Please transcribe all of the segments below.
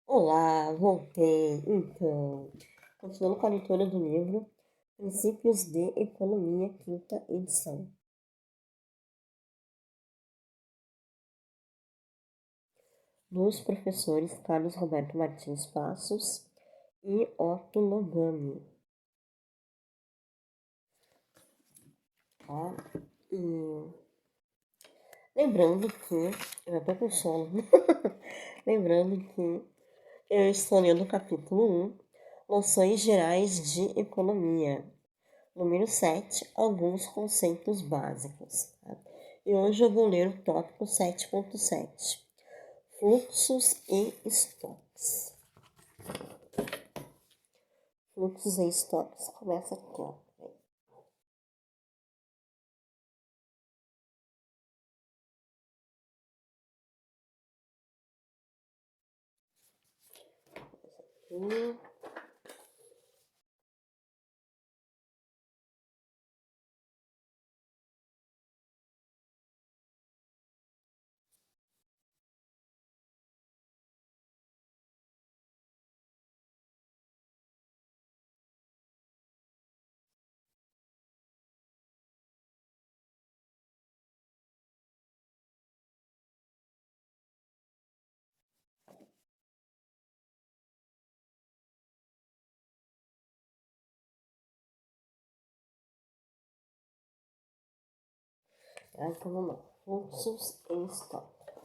Olá, voltei. Então, continuando com a leitura do livro Princípios de Economia, quinta edição. Dos professores Carlos Roberto Martins Passos e Otto Nogami. Tá? E lembrando que, eu já tô com sono, lembrando que eu estou lendo o capítulo 1, Noções Gerais de Economia. Número 7, alguns conceitos básicos. Tá? E hoje eu vou ler o tópico 7.7, fluxos e estoques. Fluxos e estoques começa aqui, ó. Aqui. Então vamos lá. Fluxos e estoques.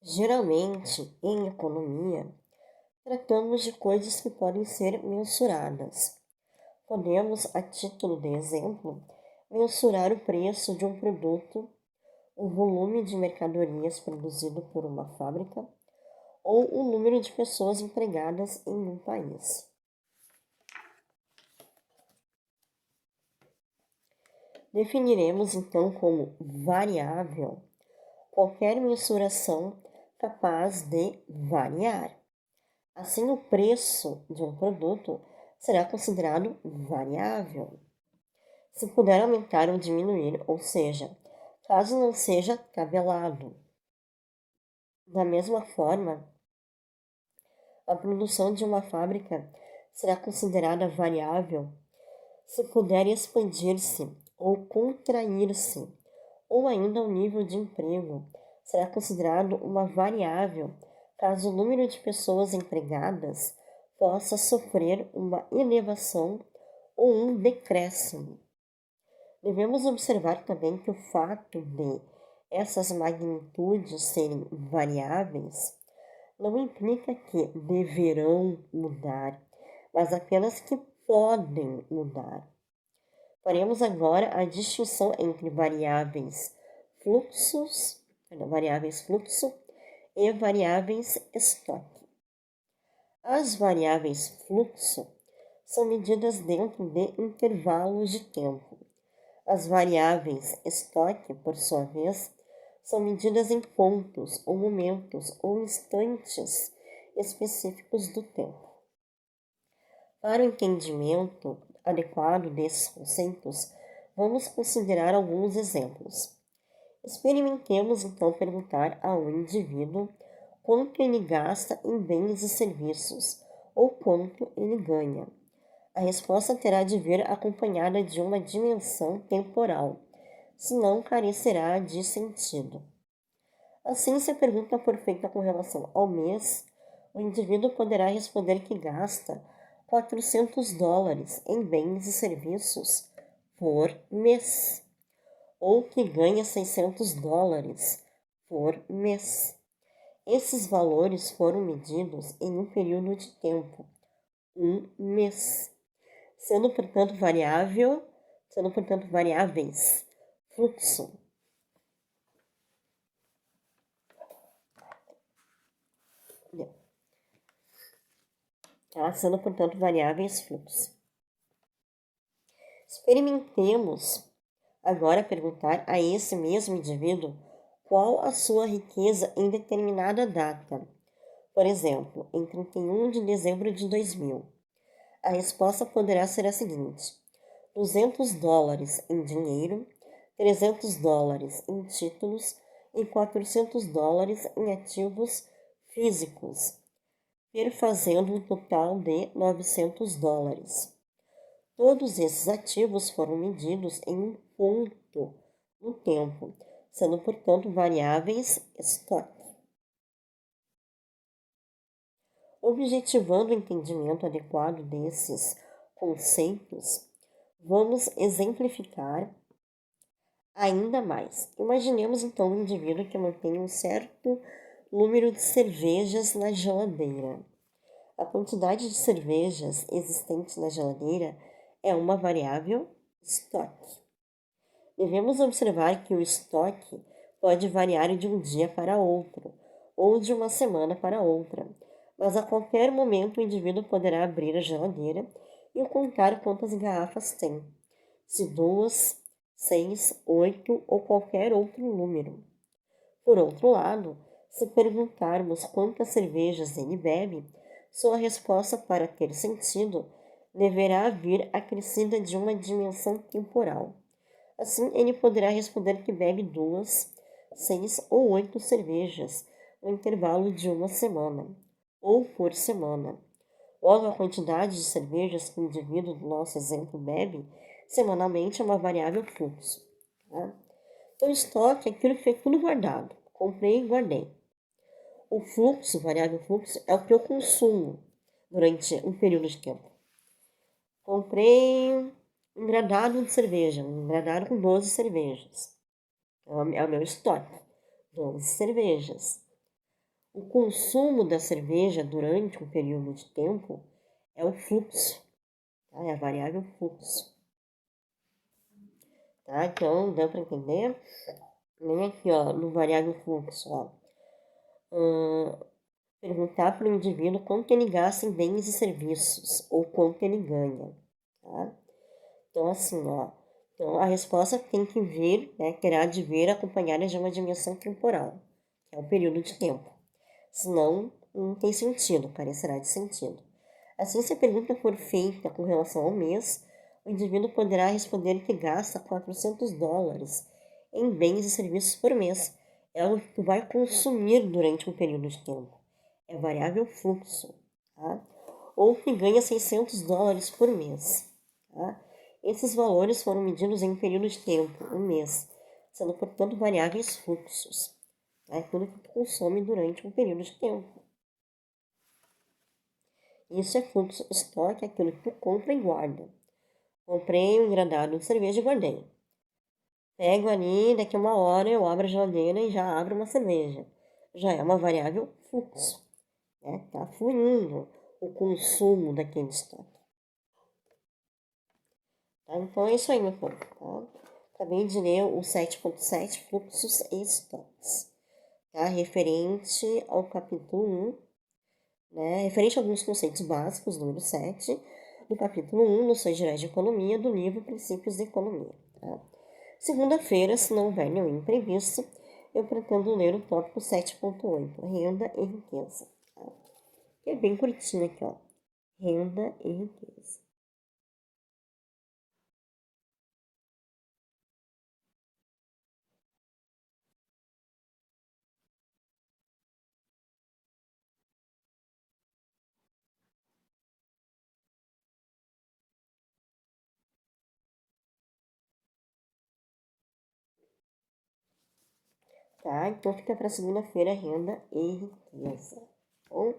Geralmente, em economia, tratamos de coisas que podem ser mensuradas. Podemos, a título de exemplo, mensurar o preço de um produto, o volume de mercadorias produzido por uma fábrica ou o número de pessoas empregadas em um país. Definiremos então como variável qualquer mensuração capaz de variar. Assim, o preço de um produto será considerado variável, se puder aumentar ou diminuir, ou seja, caso não seja tabelado. Da mesma forma, a produção de uma fábrica será considerada variável se puder expandir-se ou contrair-se, ou ainda o nível de emprego será considerado uma variável caso o número de pessoas empregadas possa sofrer uma elevação ou um decréscimo. Devemos observar também que o fato de essas magnitudes serem variáveis não implica que deverão mudar, mas apenas que podem mudar. Faremos agora a distinção entre variáveis fluxo e variáveis estoque. As variáveis fluxo são medidas dentro de intervalos de tempo. As variáveis estoque, por sua vez, são medidas em pontos ou momentos ou instantes específicos do tempo. Para o entendimento adequado desses conceitos, vamos considerar alguns exemplos. Experimentemos então perguntar ao indivíduo quanto ele gasta em bens e serviços ou quanto ele ganha. A resposta terá de vir acompanhada de uma dimensão temporal, senão carecerá de sentido. Assim, se a pergunta for feita com relação ao mês, o indivíduo poderá responder que gasta $400 em bens e serviços por mês, ou que ganha $600 por mês. Esses valores foram medidos em um período de tempo, um mês, sendo portanto variáveis, fluxo. Sendo portanto variáveis fluxo. Experimentemos agora perguntar a esse mesmo indivíduo qual a sua riqueza em determinada data. Por exemplo, em 31 de dezembro de 2000. A resposta poderá ser a seguinte: $200 em dinheiro, $300 em títulos e $400 em ativos físicos, perfazendo um total de $900. Todos esses ativos foram medidos em um ponto no tempo, sendo, portanto, variáveis estoque. Objetivando o entendimento adequado desses conceitos, vamos exemplificar ainda mais. Imaginemos então um indivíduo que mantém um certo número de cervejas na geladeira. A quantidade de cervejas existentes na geladeira é uma variável estoque. Devemos observar que o estoque pode variar de um dia para outro ou de uma semana para outra, mas a qualquer momento o indivíduo poderá abrir a geladeira e contar quantas garrafas tem, se 2, 6, 8 ou qualquer outro número. Por outro lado, se perguntarmos quantas cervejas ele bebe, sua resposta, para ter sentido, deverá vir acrescida de uma dimensão temporal. Assim, ele poderá responder que bebe 2, 6 ou 8 cervejas no intervalo de uma semana, ou por semana. Logo, a quantidade de cervejas que o indivíduo do nosso exemplo bebe semanalmente é uma variável fluxo. Tá? Então, estoque é aquilo que foi tudo guardado. Comprei e guardei. O fluxo, variável fluxo, é o que eu consumo durante um período de tempo. Comprei um gradado de cerveja, um gradado com 12 cervejas. É o meu estoque, 12 cervejas. O consumo da cerveja durante um período de tempo é o fluxo, tá? É a variável fluxo. Tá? Então, deu para entender? Nem aqui, ó, no variável fluxo, ó. Perguntar para o indivíduo quanto ele gasta em bens e serviços, ou quanto ele ganha, tá? Então, assim, ó, então a resposta tem que vir, né, terá de vir acompanhada de uma dimensão temporal, que é o período de tempo. Senão, não tem sentido, carecerá de sentido. Assim, se a pergunta for feita com relação ao mês, o indivíduo poderá responder que gasta $400 em bens e serviços por mês. É o que vai consumir durante um período de tempo. É variável fluxo. Tá? Ou que ganha $600 por mês. Tá? Esses valores foram medidos em um período de tempo, um mês, sendo, portanto, variáveis fluxos. É tudo que tu consome durante um período de tempo. Isso é fluxo. Estoque é aquilo que tu compra e guarda. Comprei um engradado de cerveja e guardei. Pego ali, daqui a uma hora eu abro a geladeira e já abro uma cerveja. Já é uma variável fluxo. Né? Tá fluindo o consumo daquele estoque. Tá? Então é isso aí, meu povo. Tá? Acabei de ler o 7.7, fluxos e estoques. Tá? Referente ao capítulo 1, né? Referente a alguns conceitos básicos, número 7, do capítulo 1, Noções Gerais de Economia, do livro Princípios de Economia. Tá? Segunda-feira, se não houver nenhum imprevisto, eu pretendo ler o tópico 7.8, Renda e Riqueza. Tá? Que é bem curtinho aqui, ó. Renda e riqueza. Tá? Então fica para segunda-feira, renda e riqueza. Bom?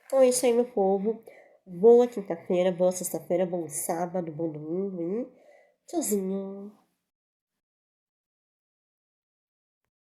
Então é isso aí, meu povo. Boa quinta-feira, boa sexta-feira, bom sábado, bom domingo e tchauzinho!